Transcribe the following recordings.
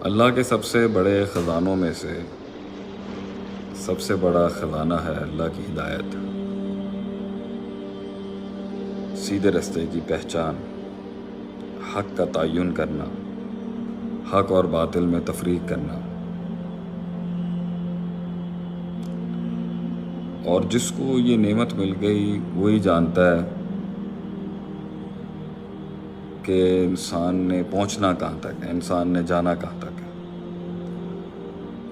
اللہ کے سب سے بڑے خزانوں میں سے سب سے بڑا خزانہ ہے اللہ کی ہدایت، سیدھے راستے کی پہچان، حق کا تعین کرنا، حق اور باطل میں تفریق کرنا، اور جس کو یہ نعمت مل گئی وہی جانتا ہے کہ انسان نے پہنچنا کہاں تک ہے، انسان نے جانا کہاں تک ہے۔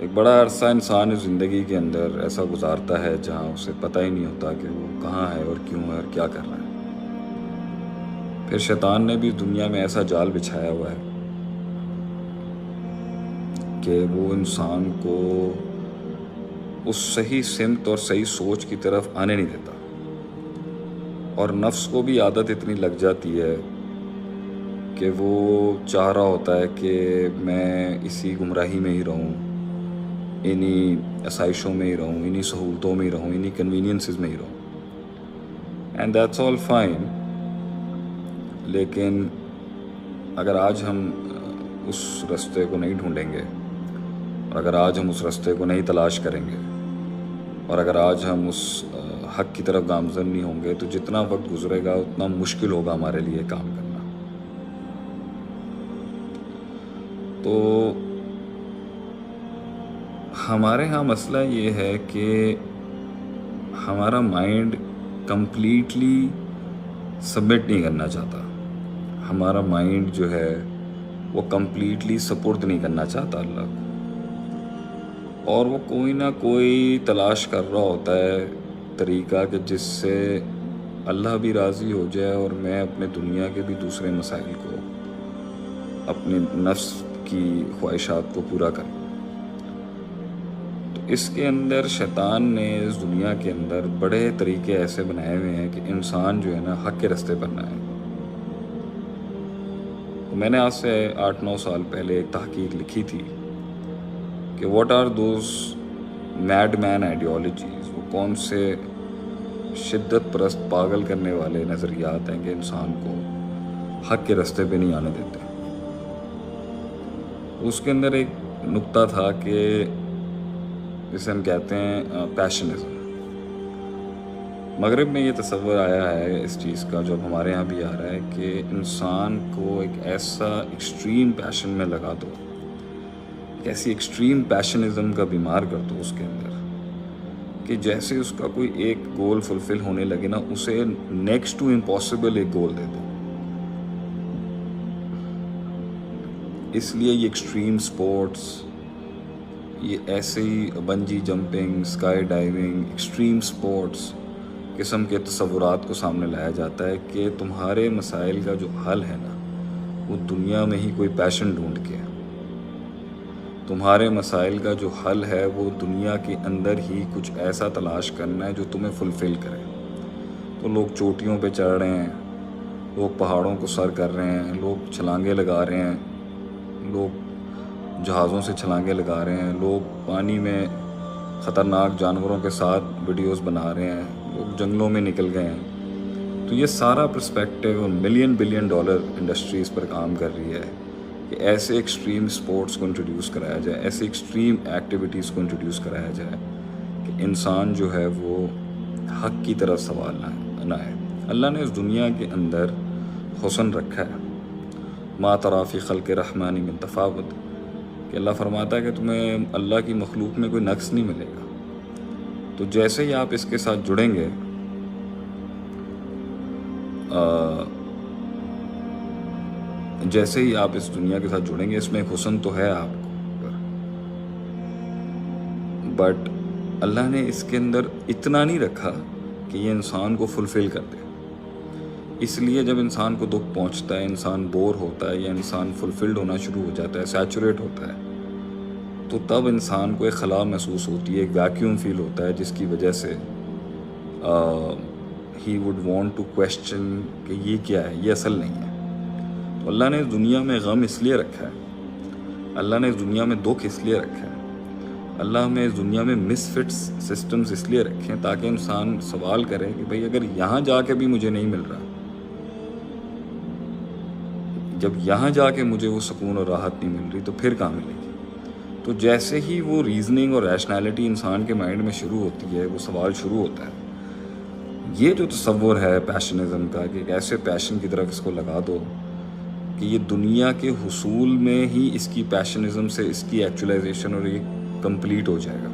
ایک بڑا عرصہ انسان اس زندگی کے اندر ایسا گزارتا ہے جہاں اسے پتہ ہی نہیں ہوتا کہ وہ کہاں ہے اور کیوں ہے اور کیا کر رہا ہے۔ پھر شیطان نے بھی دنیا میں ایسا جال بچھایا ہوا ہے کہ وہ انسان کو اس صحیح سمت اور صحیح سوچ کی طرف آنے نہیں دیتا، اور نفس کو بھی عادت اتنی لگ جاتی ہے کہ وہ چاہ رہا ہوتا ہے کہ میں اسی گمراہی میں ہی رہوں، انہی آسائشوں میں ہی رہوں، انہی سہولتوں میں ہی رہوں، انہی کنوینئنسز میں ہی رہوں، اینڈ دیٹس آل فائن۔ لیکن اگر آج ہم اس راستے کو نہیں ڈھونڈیں گے، اور اگر آج ہم اس راستے کو نہیں تلاش کریں گے، اور اگر آج ہم اس حق کی طرف گامزن نہیں ہوں گے، تو جتنا وقت گزرے گا اتنا مشکل ہوگا ہمارے لیے کام کرنا۔ تو ہمارے ہاں مسئلہ یہ ہے کہ ہمارا مائنڈ کمپلیٹلی سبمٹ نہیں کرنا چاہتا، ہمارا مائنڈ جو ہے وہ کمپلیٹلی سپورٹ نہیں کرنا چاہتا اللہ کو، اور وہ کوئی نہ کوئی تلاش کر رہا ہوتا ہے طریقہ کہ جس سے اللہ بھی راضی ہو جائے اور میں اپنے دنیا کے بھی دوسرے مسائل کو، اپنے نفس کی خواہشات کو پورا کروں۔ تو اس کے اندر شیطان نے اس دنیا کے اندر بڑے طریقے ایسے بنائے ہوئے ہیں کہ انسان جو ہے نا حق کے راستے پر نہ ہے۔ تو میں نے آج سے 8-9 سال پہلے ایک تحقیق لکھی تھی کہ what are those made man ideologies, وہ کون سے شدت پرست پاگل کرنے والے نظریات ہیں کہ انسان کو حق کے راستے پہ نہیں آنے دیتے۔ اس کے اندر ایک نقطہ تھا کہ جسے ہم کہتے ہیں پیشنزم۔ مغرب میں یہ تصور آیا ہے اس چیز کا، جو اب ہمارے ہاں بھی آ رہا ہے، کہ انسان کو ایک ایسا ایکسٹریم پیشن میں لگا دو، ایک ایسی ایکسٹریم پیشنزم کا بیمار کر دو اس کے اندر کہ جیسے اس کا کوئی ایک گول فلفل ہونے لگے نا، اسے نیکسٹ ٹو امپاسبل ایک گول دے دو۔ اس لیے یہ ایکسٹریم سپورٹس، یہ ایسے ہی bungee jumping, sky diving, extreme sports قسم کے تصورات کو سامنے لایا جاتا ہے کہ تمہارے مسائل کا جو حل ہے نا وہ دنیا میں ہی کوئی پیشن ڈھونڈ کے، تمہارے مسائل کا جو حل ہے وہ دنیا کے اندر ہی کچھ ایسا تلاش کرنا ہے جو تمہیں فلفل کرے۔ تو لوگ چوٹیوں پہ چڑھ رہے ہیں، لوگ پہاڑوں کو سر کر رہے ہیں، لوگ چھلانگیں لگا رہے ہیں، لوگ جہازوں سے چھلانگیں لگا رہے ہیں، لوگ پانی میں خطرناک جانوروں کے ساتھ ویڈیوز بنا رہے ہیں، لوگ جنگلوں میں نکل گئے ہیں۔ تو یہ سارا perspective million billion dollar industries پر کام کر رہی ہے کہ ایسے ایکسٹریم سپورٹس کو انٹروڈیوس کرایا جائے، ایسے ایکسٹریم ایکٹیویٹیز کو انٹروڈیوس کرایا جائے کہ انسان جو ہے وہ حق کی طرف سوال نہ ہے۔ اللہ نے اس دنیا کے اندر حسن رکھا ہے، ما تری فی خلق الرحمن من تفاوت، کہ اللہ فرماتا ہے کہ تمہیں اللہ کی مخلوق میں کوئی نقص نہیں ملے گا۔ تو جیسے ہی آپ اس کے ساتھ جڑیں گے، جیسے ہی آپ اس دنیا کے ساتھ جڑیں گے، اس میں ایک حسن تو ہے آپ کو، بٹ اللہ نے اس کے اندر اتنا نہیں رکھا کہ یہ انسان کو فلفل کر دے۔ اس لیے جب انسان کو دکھ پہنچتا ہے، انسان بور ہوتا ہے یا انسان فلفلڈ ہونا شروع ہو جاتا ہے، سیچوریٹ ہوتا ہے، تو تب انسان کو ایک خلا محسوس ہوتی ہے، ایک ویکیوم فیل ہوتا ہے، جس کی وجہ سے ہی وڈ وانٹ ٹو کویسچن کہ یہ کیا ہے، یہ اصل نہیں ہے۔ تو اللہ نے اس دنیا میں غم اس لیے رکھا ہے، اللہ نے اس دنیا میں دکھ اس لیے رکھا ہے، اللہ نے اس دنیا میں مس فٹس سسٹمز اس لیے رکھے ہیں تاکہ انسان سوال کرے کہ بھئی اگر یہاں جا کے بھی مجھے نہیں مل رہا، جب یہاں جا کے مجھے وہ سکون اور راحت نہیں مل رہی تو پھر کہاں ملے گی؟ تو جیسے ہی وہ ریزننگ اور ریشنالٹی انسان کے مائنڈ میں شروع ہوتی ہے، وہ سوال شروع ہوتا ہے، یہ جو تصور ہے پیشنزم کا کہ ایک ایسے پیشن کی طرف اس کو لگا دو کہ یہ دنیا کے حصول میں ہی اس کی پیشنزم سے اس کی ایکچولائزیشن اور یہ کمپلیٹ ہو جائے گا،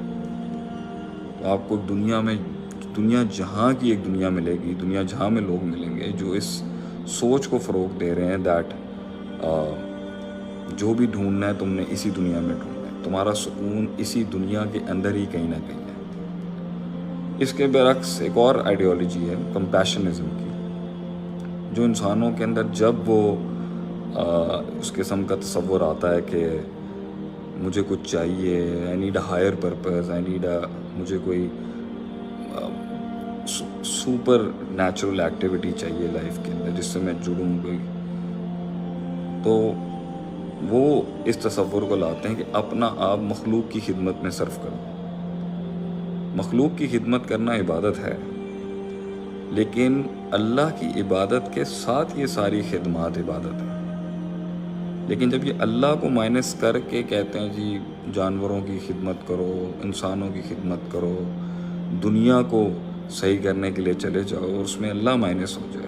تو آپ کو دنیا جہاں کی ایک دنیا ملے گی، دنیا جہاں میں لوگ ملیں گے جو اس سوچ کو فروغ دے رہے ہیں دیٹ جو بھی ڈھونڈنا ہے تم نے اسی دنیا میں ڈھونڈنا ہے، تمہارا سکون اسی دنیا کے اندر ہی کہیں نہ کہیں ہے۔ اس کے برعکس ایک اور آئیڈیالوجی ہے کمپیشنزم کی، جو انسانوں کے اندر جب وہ اس قسم کا تصور آتا ہے کہ مجھے کچھ چاہیے، I need a higher purpose, مجھے کوئی سپر نیچرل ایکٹیویٹی چاہیے لائف کے اندر جس سے میں جڑوں گی، تو وہ اس تصور کو لاتے ہیں کہ اپنا آپ مخلوق کی خدمت میں صرف کرو۔ مخلوق کی خدمت کرنا عبادت ہے، لیکن اللہ کی عبادت کے ساتھ یہ ساری خدمات عبادت ہے۔ لیکن جب یہ اللہ کو مائنس کر کے کہتے ہیں جی جانوروں کی خدمت کرو، انسانوں کی خدمت کرو، دنیا کو صحیح کرنے کے لیے چلے جاؤ، اور اس میں اللہ مائنس ہو جائے،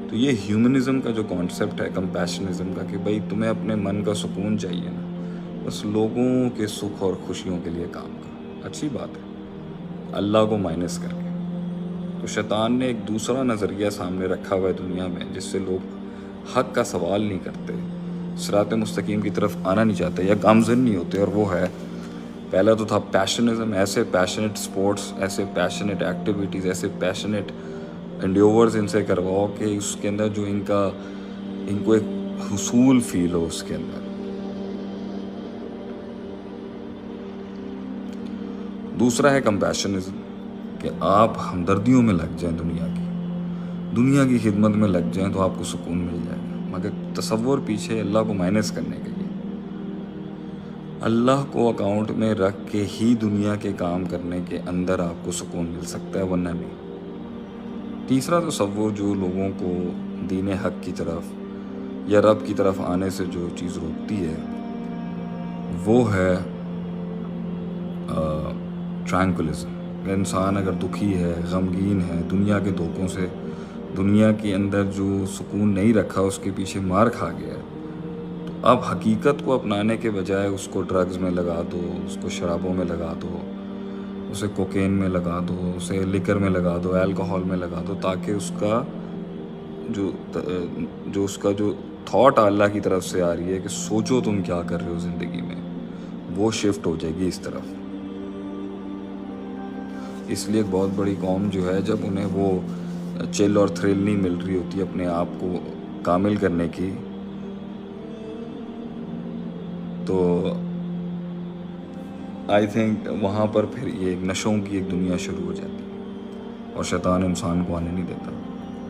تو یہ ہیومنزم کا جو کانسیپٹ ہے کمپیشنزم کا کہ بھائی تمہیں اپنے من کا سکون چاہیے نا، بس لوگوں کے سکھ اور خوشیوں کے لیے کام کرو، اچھی بات ہے، اللہ کو مائنس کر کے۔ تو شیطان نے ایک دوسرا نظریہ سامنے رکھا ہوا ہے دنیا میں جس سے لوگ حق کا سوال نہیں کرتے، صراط مستقیم کی طرف آنا نہیں چاہتے یا گامزن نہیں ہوتے، اور وہ ہے پہلا تو تھا پیشنزم، ایسے پیشنیٹ سپورٹس، ایسے پیشنیٹ ایکٹیویٹیز، ایسے پیشنیٹ انڈیورز ان سے کرواؤ کہ اس کے اندر جو ان کو ایک حصول فیل ہو اس کے اندر۔ دوسرا ہے کمپیشنزم کہ آپ ہمدردیوں میں لگ جائیں، دنیا کی خدمت میں لگ جائیں تو آپ کو سکون مل جائے گا، مگر تصور پیچھے اللہ کو مائنس کرنے کے لیے، اللہ کو اکاؤنٹ میں رکھ کے ہی دنیا کے کام کرنے کے اندر آپ کو سکون مل سکتا ہے، ورنہ نہیں۔ تیسرا تصور جو لوگوں کو دین حق کی طرف یا رب کی طرف آنے سے جو چیز روکتی ہے وہ ہے ٹرانکولزم۔ انسان اگر دکھی ہے، غمگین ہے، دنیا کے دھوکوں سے، دنیا کے اندر جو سکون نہیں رکھا اس کے پیچھے مار کھا گیا، تو اب حقیقت کو اپنانے کے بجائے اس کو ڈرگز میں لگا دو، اس کو شرابوں میں لگا دو، اسے کوکین میں لگا دو، اسے لیکر میں لگا دو، الکوہول میں لگا دو، تاکہ اس کا جو تھاٹ اللہ کی طرف سے آ رہی ہے کہ سوچو تم کیا کر رہے ہو زندگی میں، وہ شفٹ ہو جائے گی اس طرف۔ اس لیے ایک بہت بڑی قوم جو ہے جب انہیں وہ چل اور تھرل نہیں مل رہی ہوتی اپنے آپ کو کامل کرنے کی، تو آئی تھنک وہاں پر پھر یہ ایک نشوں کی ایک دنیا شروع ہو جاتی ہے اور شیطان انسان کو آنے نہیں دیتا۔